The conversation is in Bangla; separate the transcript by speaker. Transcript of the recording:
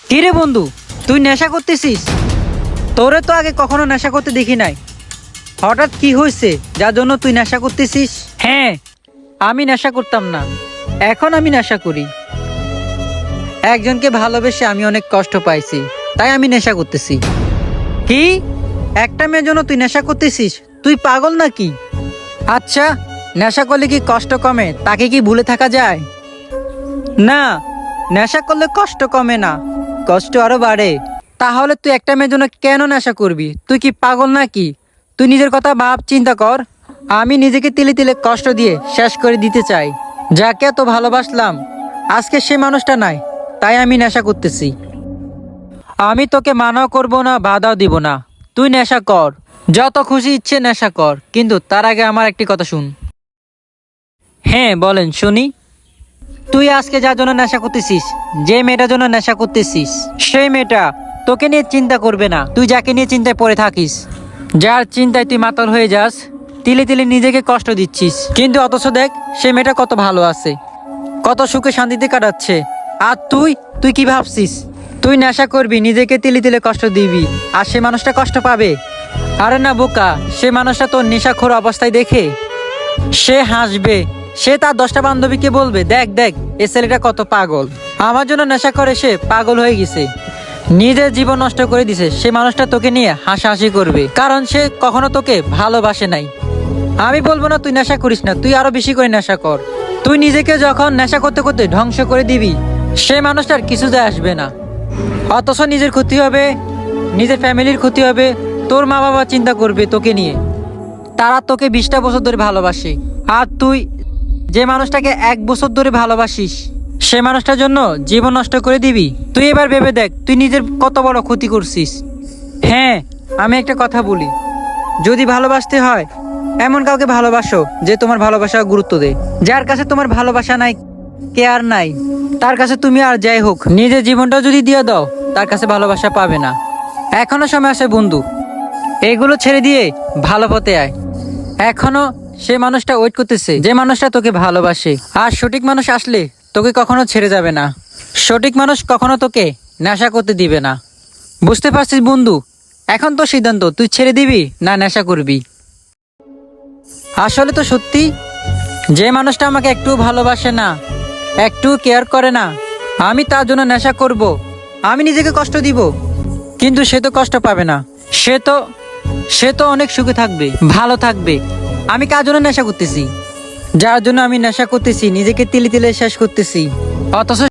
Speaker 1: কিরে বন্ধু, তুই নেশা করতেছিস? তোরে তো আগে কখনো নেশা করতে দেখি নাই। হঠাৎ কি হয়েছে যার জন্য তুই নেশা করতেছিস? হ্যাঁ, আমি নেশা করতাম না, এখন আমি নেশা করি। একজনকে ভালোবেসে আমি অনেক কষ্ট পাইছি, তাই আমি নেশা করতেছি। কি? একটা মেয়ের জন্য তুই নেশা করতেছিস? তুই পাগল নাকি? আচ্ছা, নেশা করলে কি কষ্ট কমে? তাকে কি ভুলে থাকা যায়? না, নেশা করলে কষ্ট কমে না, কষ্ট আরো বাড়ে। তাহলে তুই একটা মেয়ের জন্য কেন নেশা করবি? তুই কি পাগল নাকি? তুই নিজের কথা ভাব, চিন্তা কর। আমি নিজেকে তিলে তিলে কষ্ট দিয়ে শেষ করে দিতে চাই। যাকে এত ভালোবাসলাম, আজকে সে মানুষটা নাই, তাই আমি নেশা করতেছি। আমি তোকে মানাও করব না, বাধাও দিব না। তুই নেশা কর, যত খুশি ইচ্ছে নেশা কর, কিন্তু তার আগে আমার একটি কথা শুন। হ্যাঁ বলেন, শুনি। তুই আজকে যার জন্য নেশা করতেছিস, যে মেয়েটার জন্য নেশা করতেছিস, সেই মেয়েটা তোকে নিয়ে চিন্তা করবে না। তুই যাকে নিয়ে চিন্তায় পড়ে থাকিস, যার চিন্তায় তুই মাতাল হয়ে যাস, তিলে তিলে নিজেকে কষ্ট দিচ্ছিস, কিন্তু অথচ দেখ সেই মেয়েটা কত ভালো আছে, কত সুখে শান্তিতে কাটাচ্ছে। আর তুই তুই কি ভাবছিস? তুই নেশা করবি, নিজেকে তিলে তিলে কষ্ট দিবি, আর সে মানুষটা কষ্ট পাবে? আরে না বোকা, সে মানুষটা তোর নেশাখোর অবস্থায় দেখে সে হাসবে। সে তার 10টা বান্ধবীকে বলবে, দেখ দেখ এ ছেলেটা কত পাগল, আমার জন্য নেশা করে সে পাগল হয়ে গেছে, নিজের জীবন নষ্ট করে দিছে। সে মানুষটা তোকে নিয়ে হাসাহাসি করবে, কারণ সে কখনো তোকে ভালোবাসে নাই। আমি বলবো না তুই নেশা করিস না, তুই আরো বেশি করে নেশা কর। তুই নিজেকে যখন নেশা করতে করতে ধ্বংস করে দিবি, সে মানুষটার কিছু যায় আসবে না, অথচ নিজের ক্ষতি হবে, নিজের ফ্যামিলির ক্ষতি হবে। তোর মা বাবা চিন্তা করবে তোকে নিয়ে, তারা তোকে 20টা বছর ধরে ভালোবাসে, আর তুই যে মানুষটাকে 1 বছর ধরে ভালোবাসিস, সে মানুষটার জন্য জীবন নষ্ট করে দিবি? তুই এবার ভেবে দেখ তুই নিজের কত বড় ক্ষতি করছিস। হ্যাঁ, আমি একটা কথা বলি, যদি ভালোবাসতে হয় এমন কাউকে ভালোবাসো যে তোমার ভালোবাসা গুরুত্ব দেয়। যার কাছে তোমার ভালোবাসা নাই, কেয়ার নাই, তার কাছে তুমি আর যাই হোক নিজের জীবনটা যদি দিয়ে দাও, তার কাছে ভালোবাসা পাবে না। এখনো সময় আছে বন্ধু, এগুলো ছেড়ে দিয়ে ভালো পথে আয়। এখনো সে মানুষটা ওয়েট করতেছে, যে মানুষটা তোকে ভালোবাসে। আর সঠিক মানুষ আসলে তোকে কখনো ছেড়ে যাবে না, সঠিক মানুষ কখনো তোকে নেশা করতে দিবে না। বুঝতে পারছিস বন্ধু? এখন তো সিদ্ধান্ত, তুই ছেড়ে দিবি না নেশা করবি। আসলে তো সত্যি, যে মানুষটা আমাকে একটু ভালোবাসে না, একটু কেয়ার করে না, আমি তার জন্য নেশা করব, আমি নিজেকে কষ্ট দিব, কিন্তু সে তো কষ্ট পাবে না। সে তো অনেক সুখে থাকবে, ভালো থাকবে। আমি কার জন্য নেশা করতেছি? যার জন্য আমি নেশা করতেছি, নিজেকে তিলে তিলে শেষ করতেছি, অথচ